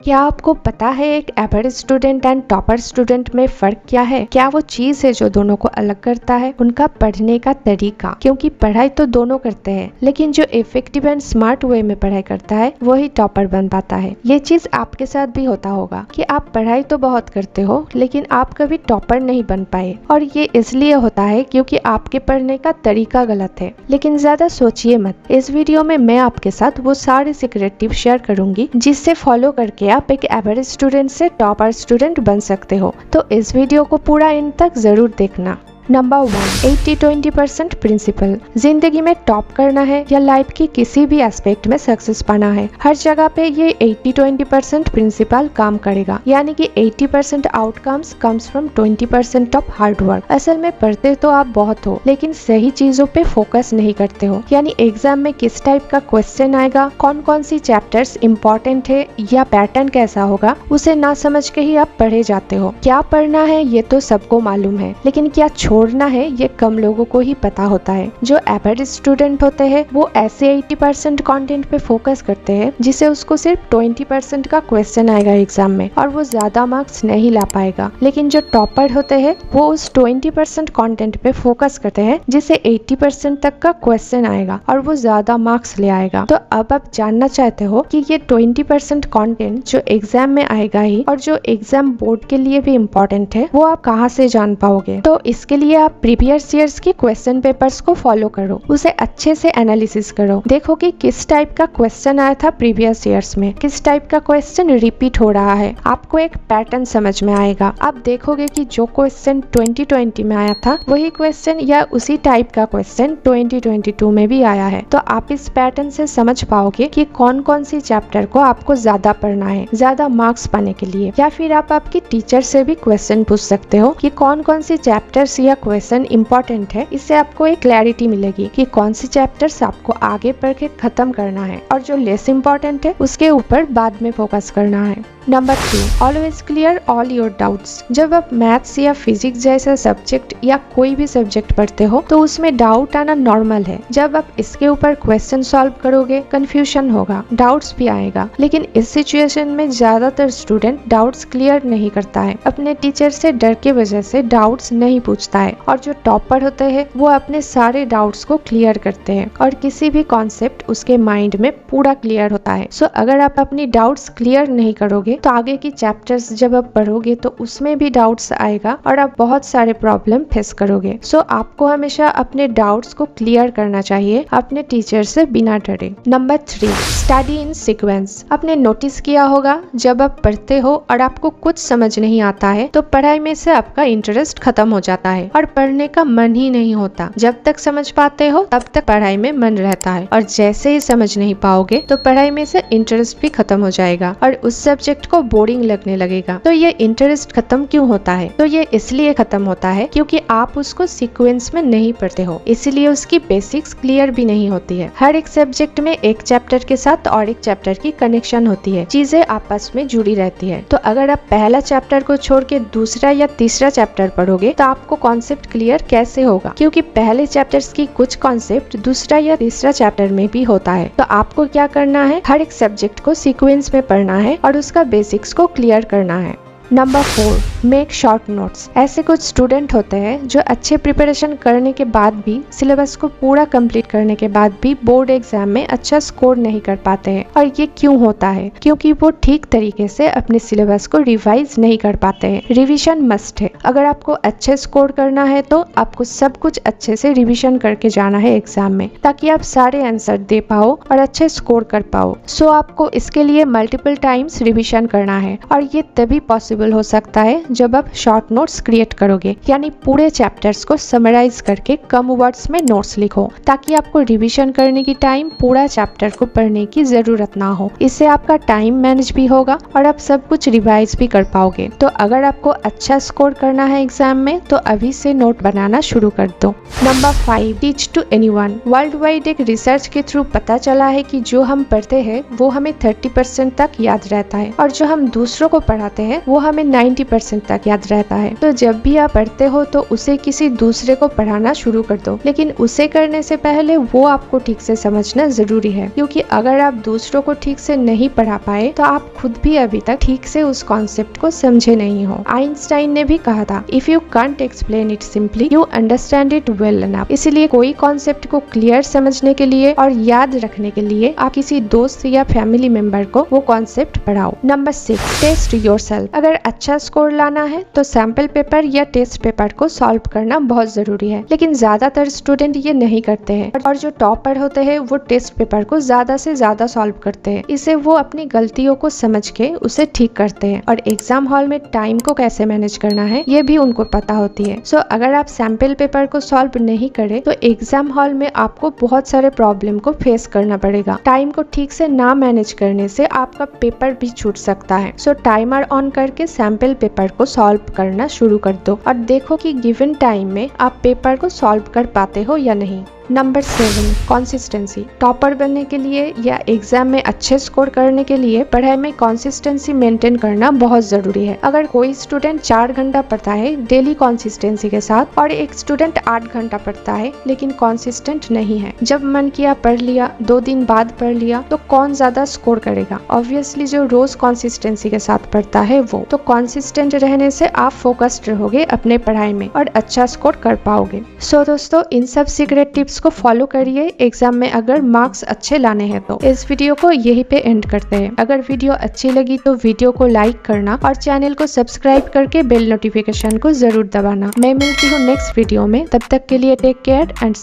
क्या आपको पता है एक average student and topper student में फर्क क्या है? क्या वो चीज है जो दोनों को अलग करता है? उनका पढ़ने का तरीका। क्योंकि पढ़ाई तो दोनों करते हैं, लेकिन जो इफेक्टिव एंड स्मार्ट वे में पढ़ाई करता है वही टॉपर बन पाता है। ये चीज आपके साथ भी होता होगा कि आप पढ़ाई तो बहुत करते हो लेकिन आप कभी टॉपर नहीं बन पाए, और ये इसलिए होता है क्योंकि आपके पढ़ने का तरीका गलत है। लेकिन ज्यादा सोचिए मत, इस वीडियो में मैं आपके साथ वो सारे सीक्रेट टिप्स शेयर करूंगी जिससे फॉलो करके आप एक एवरेज स्टूडेंट से टॉपर स्टूडेंट बन सकते हो। तो इस वीडियो को पूरा एंड तक जरूर देखना। Number 1, 80-20% principle. जिंदगी में टॉप करना है या लाइफ की किसी भी एस्पेक्ट में सक्सेस पाना है, हर जगह पे ये 80-20% प्रिंसिपल काम करेगा। यानी कि 80% outcomes comes from 20% of hard work. असल में पढ़ते तो आप बहुत हो लेकिन सही चीजों पे फोकस नहीं करते हो। यानी एग्जाम में किस टाइप का क्वेश्चन आएगा, कौन कौन सी चैप्टर्स इम्पोर्टेंट है या पैटर्न कैसा होगा, उसे ना समझ के ही आप पढ़े जाते हो। क्या पढ़ना है ये तो सबको मालूम है, लेकिन क्या छोड़ना है ये कम लोगों को ही पता होता है। जो एवरेज स्टूडेंट होते हैं वो ऐसे 80% कंटेंट पे फोकस करते हैं जिसे उसको सिर्फ 20% का क्वेश्चन आएगा एग्जाम में, और वो ज्यादा मार्क्स नहीं ला पाएगा। लेकिन जो टॉपर होते हैं वो उस 20% कंटेंट पे फोकस करते हैं जिसे 80% तक का क्वेश्चन आएगा और वो ज्यादा मार्क्स ले आएगा। तो अब आप जानना चाहते हो कि ये 20% कंटेंट जो एग्जाम में आएगा ही और जो एग्जाम बोर्ड के लिए भी इम्पोर्टेंट है, वो आप कहाँ से जान पाओगे? तो इसके लिए आप प्रीवियस ईयर्स की क्वेश्चन पेपर्स को फॉलो करो, उसे अच्छे से एनालिसिस करो। देखो कि किस टाइप का क्वेश्चन आया था प्रीवियस ईयर्स में, किस टाइप का क्वेश्चन रिपीट हो रहा है। आपको एक पैटर्न समझ में आएगा। आप देखोगे कि जो क्वेश्चन 2020 में आया था वही क्वेश्चन या उसी टाइप का क्वेश्चन 2022 में भी आया है। तो आप इस पैटर्न से समझ पाओगे कि कौन कौन सी चैप्टर को आपको ज्यादा पढ़ना है ज्यादा मार्क्स पाने के लिए। या फिर आप आपकी टीचर से भी क्वेश्चन पूछ सकते हो कि कौन कौन सी चैप्टर्स या क्वेश्चन इम्पोर्टेंट है। इससे आपको एक क्लैरिटी मिलेगी कि कौन सी चैप्टर्स आपको आगे पढ़ के खत्म करना है और जो लेस इम्पोर्टेंट है उसके ऊपर बाद में फोकस करना है। Number 2, always clear all your doubts. जब आप मैथ्स या फिजिक्स जैसा सब्जेक्ट या कोई भी सब्जेक्ट पढ़ते हो तो उसमें डाउट आना नॉर्मल है। जब आप इसके ऊपर क्वेश्चन सॉल्व करोगे कंफ्यूजन होगा, डाउट्स भी आएगा। लेकिन इस सिचुएशन में ज्यादातर स्टूडेंट डाउट्स क्लियर नहीं करता है, अपने टीचर से डर के वजह से डाउट्स नहीं पूछता है। और जो टॉपर होते हैं वो अपने सारे डाउट्स को क्लियर करते हैं और किसी भी कॉन्सेप्ट उसके माइंड में पूरा क्लियर होता है। सो अगर आप अपनी डाउट्स क्लियर नहीं करोगे तो आगे की चैप्टर्स जब आप पढ़ोगे तो उसमें भी डाउट्स आएगा और आप बहुत सारे प्रॉब्लम फेस करोगे। सो आपको हमेशा अपने डाउट्स को क्लियर करना चाहिए अपने टीचर से बिना डरे। Number 3, study in sequence. आपने नोटिस किया होगा जब आप पढ़ते हो और आपको कुछ समझ नहीं आता है तो पढ़ाई में से आपका इंटरेस्ट खत्म हो जाता है और पढ़ने का मन ही नहीं होता। जब तक समझ पाते हो तब तक पढ़ाई में मन रहता है, और जैसे ही समझ नहीं पाओगे तो पढ़ाई में से इंटरेस्ट भी खत्म हो जाएगा और उस सब्जेक्ट को बोरिंग लगने लगेगा। तो ये इंटरेस्ट खत्म क्यों होता है? तो ये इसलिए खत्म होता है क्योंकि आप उसको सीक्वेंस में नहीं पढ़ते हो, इसीलिए उसकी बेसिक्स क्लियर भी नहीं होती है। हर एक सब्जेक्ट में एक चैप्टर के साथ और एक चैप्टर की कनेक्शन होती है, चीजें आपस में जुड़ी रहती है। तो अगर आप पहला चैप्टर को छोड़ के दूसरा या तीसरा चैप्टर पढ़ोगे तो आपको कॉन्सेप्ट क्लियर कैसे होगा? क्योंकि पहले चैप्टर्स की कुछ कॉन्सेप्ट दूसरा या तीसरा चैप्टर में भी होता है। तो आपको क्या करना है, हर एक सब्जेक्ट को सीक्वेंस में पढ़ना है और उसका बेसिक्स को क्लियर करना है। Number 4, make short notes. ऐसे कुछ स्टूडेंट होते हैं जो अच्छे प्रिपरेशन करने के बाद भी, सिलेबस को पूरा कंप्लीट करने के बाद भी बोर्ड एग्जाम में अच्छा स्कोर नहीं कर पाते हैं। और ये क्यों होता है? क्योंकि वो ठीक तरीके से अपने सिलेबस को रिवाइज नहीं कर पाते हैं। रिवीजन मस्ट है। अगर आपको अच्छे स्कोर करना है तो आपको सब कुछ अच्छे से रिवीजन करके जाना है एग्जाम में, ताकि आप सारे आंसर दे पाओ और अच्छे स्कोर कर पाओ। सो आपको इसके लिए मल्टीपल टाइम्स रिवीजन करना है, और ये तभी पॉसिबल हो सकता है जब आप शॉर्ट नोट्स क्रिएट करोगे। यानी पूरे चैप्टर्स को समराइज करके कम वर्ड्स में नोट्स लिखो, ताकि आपको रिवीजन करने की टाइम पूरा चैप्टर को पढ़ने की जरूरत ना हो। इससे आपका टाइम मैनेज भी होगा और आप सब कुछ रिवाइज भी कर पाओगे। तो अगर आपको अच्छा स्कोर करना है एग्जाम में तो अभी से नोट बनाना शुरू कर दो। Number 5, teach to anyone. World wide एक रिसर्च के थ्रू पता चला है कि जो हम पढ़ते हैं वो हमें 30% तक याद रहता है, और जो हम दूसरों को पढ़ाते हैं वो हमें 90% क्वेश्चन तक याद रहता है। तो जब भी आप पढ़ते हो तो उसे किसी दूसरे को पढ़ाना शुरू कर दो, लेकिन उसे करने से पहले वो आपको ठीक से समझना जरूरी है, क्योंकि अगर आप दूसरों को ठीक से नहीं पढ़ा पाए तो आप खुद भी अभी तक ठीक से उस कॉन्सेप्ट को समझे नहीं हो। आइंस्टाइन ने भी कहा था, if you can't explain it simply you understand it well enough. इसलिए कोई कॉन्सेप्ट को क्लियर समझने के लिए और याद रखने के लिए आप किसी दोस्त या फैमिली मेंबर को वो कॉन्सेप्ट पढ़ाओ। Number 6, test yourself. अगर अच्छा स्कोर लाना है तो सैंपल पेपर या टेस्ट पेपर को सॉल्व करना बहुत जरूरी है, लेकिन ज्यादातर स्टूडेंट ये नहीं करते हैं और जो टॉपर होते हैं वो टेस्ट पेपर को ज्यादा से ज्यादा सॉल्व करते हैं। इससे वो अपनी गलतियों को समझ के उसे ठीक करते हैं और एग्जाम हॉल में टाइम को कैसे मैनेज करना है ये भी उनको पता होती है। सो अगर आप सैंपल पेपर को सॉल्व नहीं करे तो एग्जाम हॉल में आपको बहुत सारे प्रॉब्लम को फेस करना पड़ेगा। टाइम को ठीक से ना मैनेज करने से आपका पेपर भी छूट सकता है। सो टाइमर ऑन करके सैंपल पेपर को सॉल्व करना शुरू कर दो और देखो कि गिवन टाइम में आप पेपर को सॉल्व कर पाते हो या नहीं। Number 7, consistency. टॉपर बनने के लिए या एग्जाम में अच्छे स्कोर करने के लिए पढ़ाई में कंसिस्टेंसी मेंटेन करना बहुत जरूरी है। अगर कोई स्टूडेंट 4 घंटा पढ़ता है डेली कंसिस्टेंसी के साथ और एक स्टूडेंट 8 घंटा पढ़ता है लेकिन कंसिस्टेंट नहीं है, जब मन किया पढ़ लिया, 2 दिन बाद पढ़ लिया, तो कौन ज्यादा स्कोर करेगा? ऑब्वियसली जो रोज कंसिस्टेंसी के साथ पढ़ता है वो। तो कंसिस्टेंट रहने से आप फोकस्ड रहोगे अपने पढ़ाई में और अच्छा स्कोर कर पाओगे। सो दोस्तों, इन सब सीक्रेट टिप्स को फॉलो करिए एग्जाम में अगर मार्क्स अच्छे लाने हैं तो। इस वीडियो को यहीं पे एंड करते हैं। अगर वीडियो अच्छी लगी तो वीडियो को लाइक करना और चैनल को सब्सक्राइब करके बेल नोटिफिकेशन को जरूर दबाना। मैं मिलती हूँ नेक्स्ट वीडियो में, तब तक के लिए टेक केयर एंड